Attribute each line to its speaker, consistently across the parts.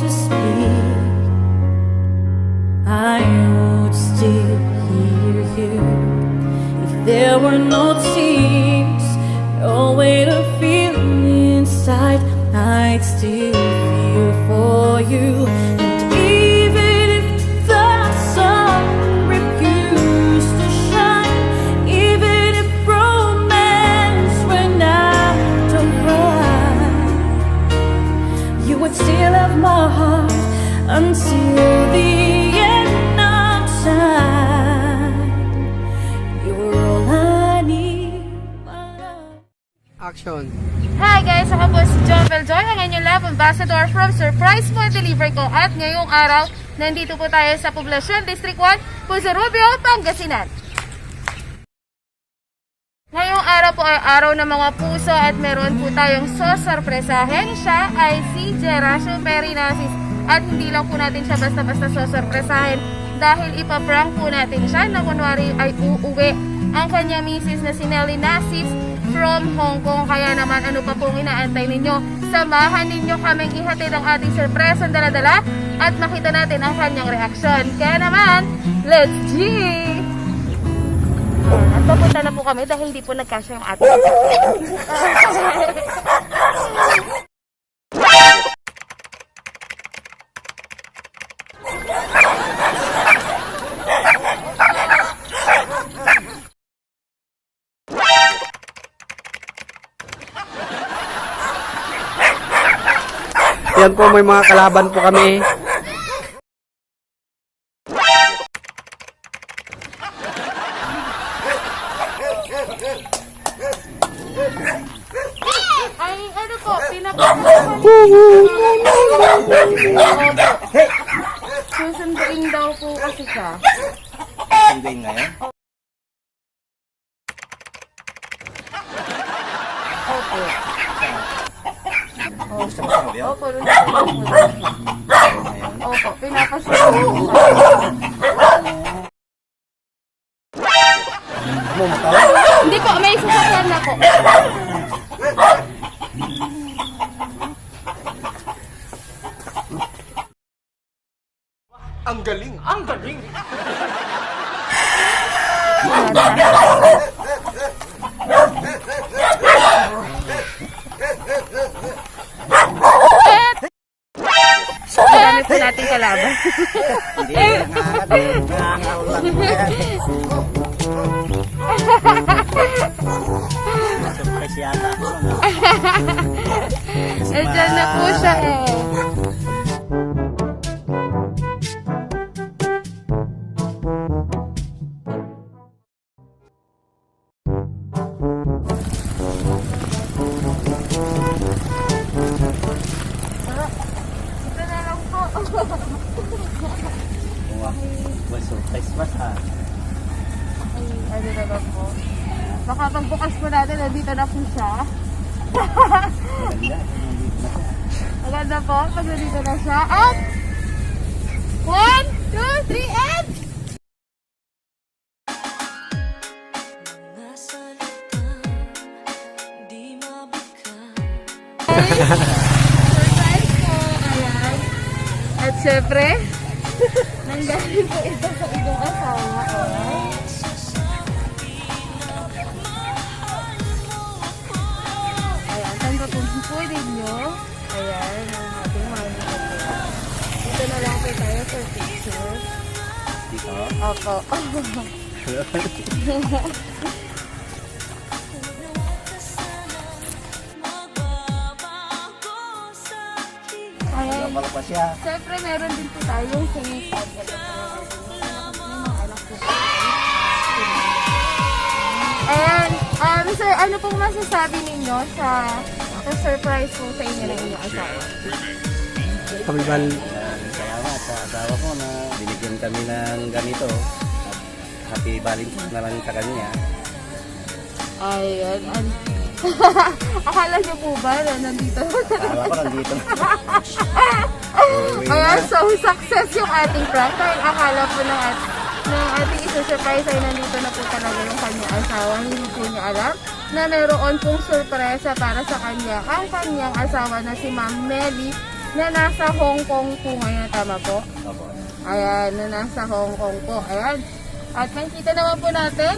Speaker 1: to speak, I would still hear you. If there were no tears, no way to feel inside, I'd still feel for you. And even if the sun refused to shine, even if romance ran out of rhyme, you would still have my heart until the end of time. You're all I need, my love.
Speaker 2: Action.
Speaker 3: Hi guys! Ako po si Jovel Joy, ang inyong love ambassador from Surprise mo deliver ko. At ngayong araw, nandito po tayo sa Poblacion District 1, POZORRUBIO, Pangasinan. Ngayong araw po ay araw ng mga puso at meron po tayong sosorpresahin. Siya ay si GERACIO NACIS. At hindi lang po natin siya basta-basta sosorpresahin dahil ipaprank po natin siya na kunwari ay uuwi ang kanyang misis na si Nelly NACIS from Hong Kong. Kaya naman ano pa pong inaantay ninyo? Samahan ninyo kaming ihatid ang ating surprise ang dala-dala at makita natin ang kanyang reaksyon. Kaya naman, let's G! At papunta na po kami dahil hindi po nagkasya yung ating
Speaker 2: Yan po, may mga kalaban po kami.
Speaker 3: ay ano po, pinapakasahan susunduin daw po kasi siya.
Speaker 4: Sunduin ngayon?
Speaker 3: Opo.
Speaker 4: Gusto mo sa
Speaker 3: Opo, opo, pinapasuhan po. Hindi po, may sasakyan na po.
Speaker 4: Ang galing! Ang galing! Marami po natin kalaban. Hindi, surprise yata ako.
Speaker 3: Diyan na po siya eh. Ito na lang po.
Speaker 4: Well, surprise pa sa
Speaker 3: Ay, ano na lang po. Baka pagbukas po natin, nandito na po siya.
Speaker 4: maganda.
Speaker 3: Maganda po, pag nandito na siya. At 1, 2, 3, and surprise po, ayan. At syempre, nanggaling po ito sa ibang asawa. Ayan, saan pa po pwede nyo? Ayan, ang ating mahal na po. Dito na lang po tayo for picture.
Speaker 4: Dito?
Speaker 3: Opo. Ayan.
Speaker 4: Wala pa siya.
Speaker 3: Siyempre, meron din po tayong sinipag. And, sir, ano pong masasabi ninyo sa surprise po sa inyo ng inyong asawa?
Speaker 2: Kami ba?
Speaker 4: Salamat sa asawa ko na binigyan kami ng ganito. At happy Valentine na lang sa kanya.
Speaker 3: Ayan. Akala niyo po ba na nandito?
Speaker 4: Akala ko nandito.
Speaker 3: Ayan, so success yung ating prank. Dahil akala po ng ating isa-surprise ay nandito na po talaga yung kanyang asawa. Hindi po niya alam na mayroon pong sorpresa para sa kanya. Ang kanyang asawa na si Ma'am Nelly na nasa Hong Kong po ngayon, tama po?
Speaker 4: Opo.
Speaker 3: Ayan, na nasa Hong Kong po. Ayan. At makikita naman po natin,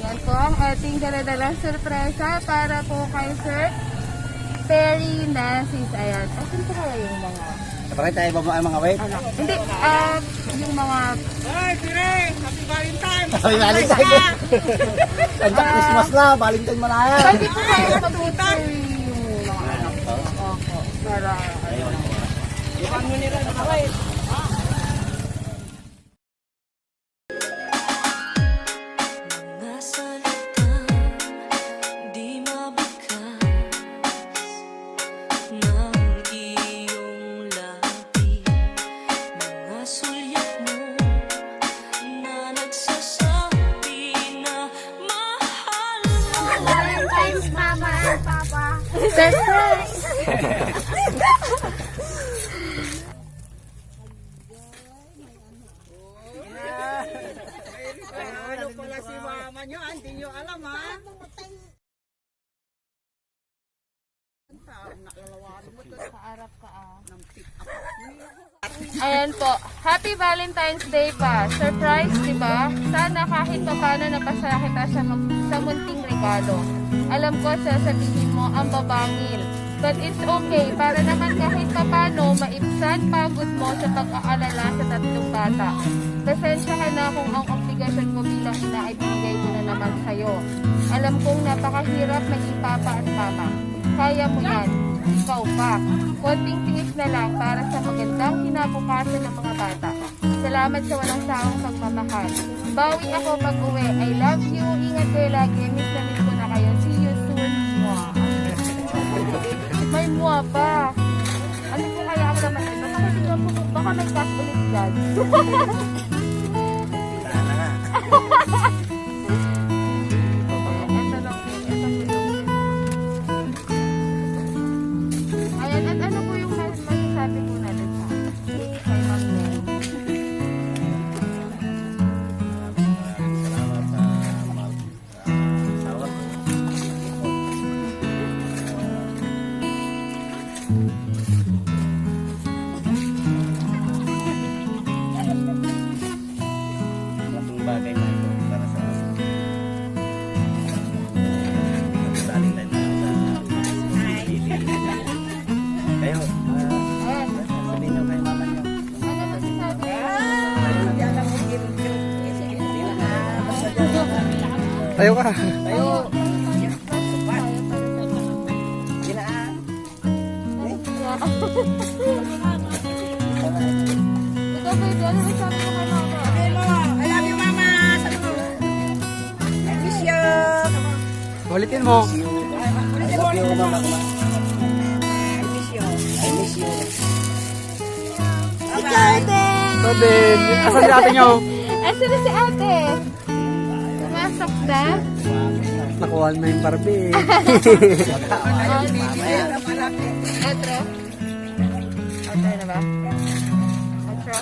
Speaker 3: yan po ang ating daladalang sorpresa para po kay Sir Perry Nacis. Ayan. Asan po kaya yung mga...
Speaker 4: Sabay tayo ba ang mga wait?
Speaker 3: Ano? Hindi, yung mga...
Speaker 2: Ay, Tire! Happy Valentine!
Speaker 4: Happy Valentine! Santa Christmas na, Valentine mo na yan.
Speaker 3: Pwede po kayo mag-picture yung mga anak ko. Opo. Para...
Speaker 4: Ayun.
Speaker 2: Ipan mo nila na kaway.
Speaker 1: Mga salitang di mabigas ng iyong labi, mga sulyap mo na nagsasabi na mahal mo.
Speaker 3: Valentine's, Mama and Papa. Surprise!
Speaker 2: Ano pala si mama nyo? Hindi nyo alam ha?
Speaker 3: Ayan po. Happy Valentine's Day pa. Surprise, di ba? Sana kahit pa paano napasaya kita sa munting regalo. Alam ko, sasabihin mo ang babangil. But it's okay. Para naman kahit pa paano maibsan pagod mo sa pag-aalala sa tatlong bata. Pasensyahan na kung ang obligasyon ko bilang ina ay binigay ko na naman sa'yo. Alam kong napakahirap maging papa at mama. Kaya mo yan. Ikaw pa. Konting tiis na lang para sa magandang kinabukasan ng mga bata. Salamat sa walang sawang pagmamahal. Bawi ako pag-uwi. I love you. Ingat kayo lagi. Miss na miss ko na kayo. See you soon. Mwah. May mwah pa. Ano po kaya ako naman ito? Baka may cut ulit dyan.
Speaker 4: Sana nga.
Speaker 3: Ito lang po. Ito po yung... Ayan, at ano po yung masasabi po natin sa kay Ma'am Nelly?
Speaker 4: Salamat sa mga asawa. Malaking bagay na ito para sa Valentine na kayo.
Speaker 3: Ayan.
Speaker 4: Sabihin nyo kay mama nyo.
Speaker 3: Ano masasabi?
Speaker 2: Tayo ka.
Speaker 4: Tayo!
Speaker 3: Ikaw ba ito? Ano masasabi mo kay Mama?
Speaker 2: I love you, mama! I miss you! Ulitin mo.
Speaker 4: I love you, mama ko.
Speaker 2: I miss you.
Speaker 4: I miss you.
Speaker 2: Ito din. Asan si ate nyo?
Speaker 3: Asan na si ate? Pumasok na?
Speaker 2: Nakuha na yung Barbie.
Speaker 3: Otro? Otro na ba? Otro?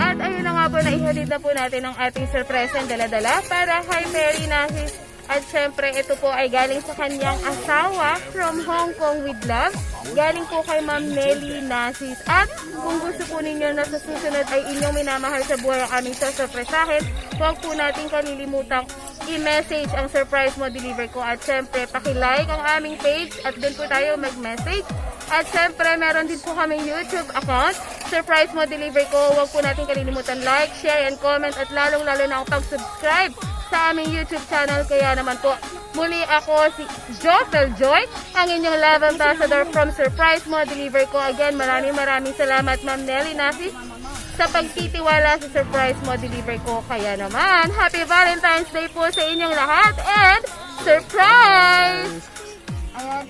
Speaker 3: At ayun na nga po, naihalid na po natin ang ating surprise ang dala-dala para kay Perry Nacis. At syempre, ito po ay galing sa kanyang asawa from Hong Kong with love. Galing po kay Ma'am Nelly Nacis. At kung gusto po ninyo na sa susunod ay inyong minamahal sa buhay ang aming sasurpresahin, huwag po natin kalilimutang i-message ang surprise mo deliver ko. At syempre, pakilike ang aming page at doon po tayo mag-message. At syempre, meron din po kami YouTube account, surprise mo deliver ko. Huwag po natin kalilimutan like, share, and comment at lalong-lalo na ang pag-subscribe sa aming YouTube channel. Kaya naman po, muli ako si Jovel Joy, ang inyong love ambassador from Surprise Mo Deliver ko. Again, maraming salamat Ma'am Nelly Nacis sa pagtitiwala sa Surprise Mo Deliver ko. Kaya naman, Happy Valentine's Day po sa inyong lahat and surprise! Ayan,